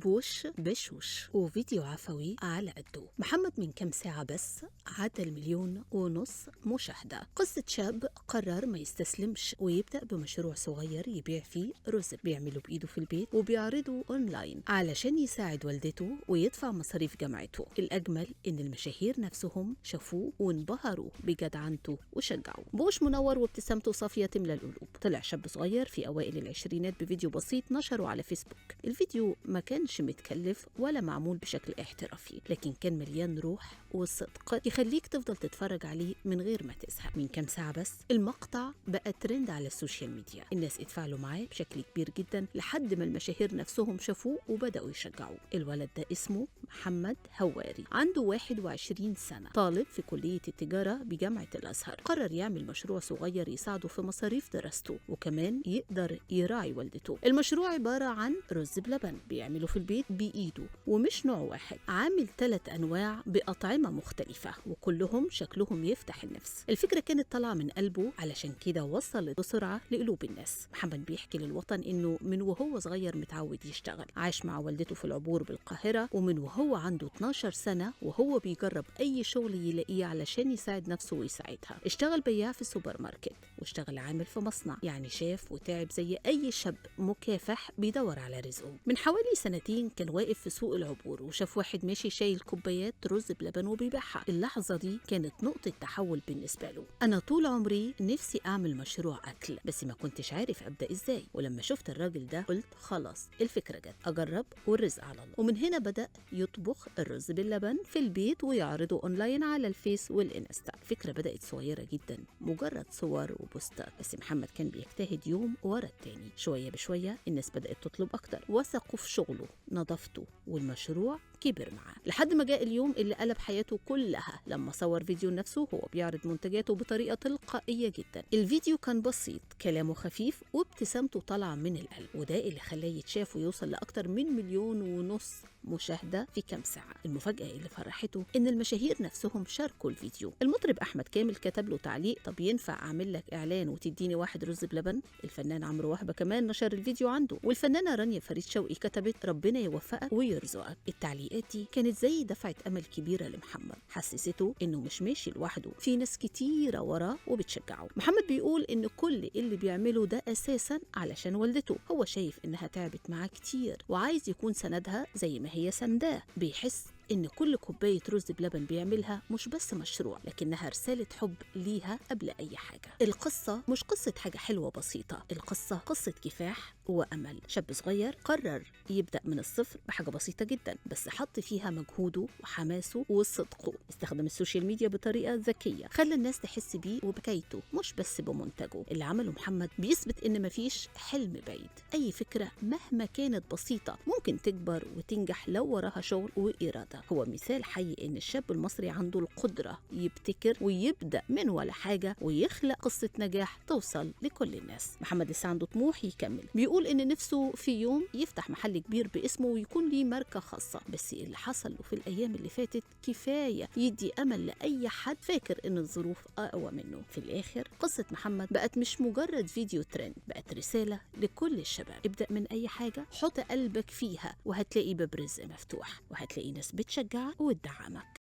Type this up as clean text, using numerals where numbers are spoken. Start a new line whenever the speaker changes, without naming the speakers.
بوش بشوش وفيديو عفوي على قده. محمد من كام ساعة بس عدى 1.5 مليون مشاهدة. قصة شاب قرر ما يستسلمش ويبدأ بمشروع صغير يبيع فيه رز بيعمله بإيده في البيت وبيعرضه أونلاين علشان يساعد والدته ويدفع مصاريف جامعته. الأجمل إن المشاهير نفسهم شافوه وانبهروا بجدعنته وشجعوه. بوش منور وابتسامته صافية تملى القلوب. طلع شاب صغير في أوائل العشرينات بفيديو بسيط نشره على فيسبوك. الفيديو ما كانش متكلف ولا معمول بشكل احترافي، لكن كان مليان روح وصدق يخليك تفضل تتفرج عليه من غير ما تزهق. من كام ساعة بس المقطع بقى ترند على السوشيال ميديا، الناس اتفاعلوا معاه بشكل كبير جدا لحد ما المشاهير نفسهم شافوه وبدأوا يشجعوه. الولد ده اسمه محمد هواري، عنده 21 سنة، طالب في كلية التجارة بجامعة الأزهر. قرر يعمل مشروع صغير يساعده في مصاريف دراسته وكمان يقدر يراعي والدته. المشروع عبارة عن رز بلبن بيعمله في البيت بإيده، ومش نوع واحد، عامل 3 أنواع بأطعمة مختلفة وكلهم شكلهم يفتح النفس. الفكرة كانت طالعة من قلبه، علشان كده وصل بسرعة لقلوب الناس. محمد بيحكي للوطن إنه من وهو صغير متعود يشتغل، عاش مع والدته في العبور بالقاهرة، ومن وهو عنده 12 سنة وهو بيجرب أي شغل يلاقيه علشان يساعد نفسه ويساعدها. اشتغل بياع في السوبر ماركت واشتغل عامل في مصنع، يعني شاف وتعب زي أي شاب مكافح بيدور على رزقه. من حوالي 2 سنين كان واقف في سوق العبور وشاف واحد ماشي شايل كوبايات رز بلبن وبيبيعها. اللحظة دي كانت نقطة تحول بالنسبة له. أنا طول عمري نفسي أعمل مشروع أكل، بس ما كنتش عارف أبدأ إزاي، ولما شفت الراجل ده قلت خلاص الفكرة جت، أجرب والرزق على الله. ومن هنا بدأ يطبخ الرز باللبن في البيت ويعرضه أونلاين على الفيس والإنستا. الفكرة بدأت صغيرة جدا، مجرد صور وبوستر، بس محمد كان بيجتهد يوم ورا التاني. شوية بشوية الناس بدأت تطلب أكتر، وثقوا في شغله، نظافته، والمشروع كبر معاه لحد ما جاء اليوم اللي قلب حياته كلها لما صور فيديو نفسه وهو بيعرض منتجاته بطريقة تلقائية جدا. الفيديو كان بسيط، كلامه خفيف، وابتسامته طالعة من القلب، وده اللي خلاه يتشاف ويوصل لأكتر من 1.5 مليون مشاهدة في كام ساعة. المفاجأة اللي فرحته إن المشاهير نفسهم شاركوا الفيديو. المطرب أحمد كامل كتب له تعليق: طب ينفع أعمل لك إعلان وتديني واحد رز بلبن؟ الفنان عمرو وهبة كمان نشر الفيديو عنده، والفنانة رانيا فريد شوقي كتبت: ربنا يوفقك ويرزقك. التعليقات دي كانت زي دفعة أمل كبيرة لمحمد، حسسته إنه مش ماشي لوحده، في ناس كتيرة وراه وبتشجعه. محمد بيقول إن كل اللي بيعمله ده أساساً علشان والدته، هو شايف إنها تعبت معاه كتير وعايز يكون سندها زي ما هي سنداه. بيحس إن كل كوباية رز بلبن بيعملها مش بس مشروع، لكنها رسالة حب ليها قبل أي حاجة. القصة مش قصة حاجة حلوة بسيطة، القصة قصة كفاح وأمل. شاب صغير قرر يبدأ من الصفر بحاجة بسيطة جدا، بس حط فيها مجهوده وحماسه وصدقه. استخدم السوشيال ميديا بطريقة ذكية، خلى الناس تحس بيه وبكايته مش بس بمنتجه. اللي عمله محمد بيثبت إن مفيش حلم بعيد، أي فكرة مهما كانت بسيطة ممكن تكبر وتنجح لو وراها شغل وإرادة. هو مثال حي إن الشاب المصري عنده القدرة يبتكر ويبدأ من ولا حاجة ويخلق قصة نجاح توصل لكل الناس. محمد لسه عنده طموح يكمل، بيقول إن نفسه في يوم يفتح محل كبير باسمه ويكون ليه ماركة خاصة، بس اللي حصل له في الأيام اللي فاتت كفاية يدي أمل لأي حد فاكر إن الظروف أقوى منه. في الآخر قصة محمد بقت مش مجرد فيديو ترند، بقت رسالة لكل الشباب: ابدأ من أي حاجة، حط قلبك فيها، وهتلاقي باب رزق مفتوح، وهتلاقي ناس بتشجعك وتدعمك.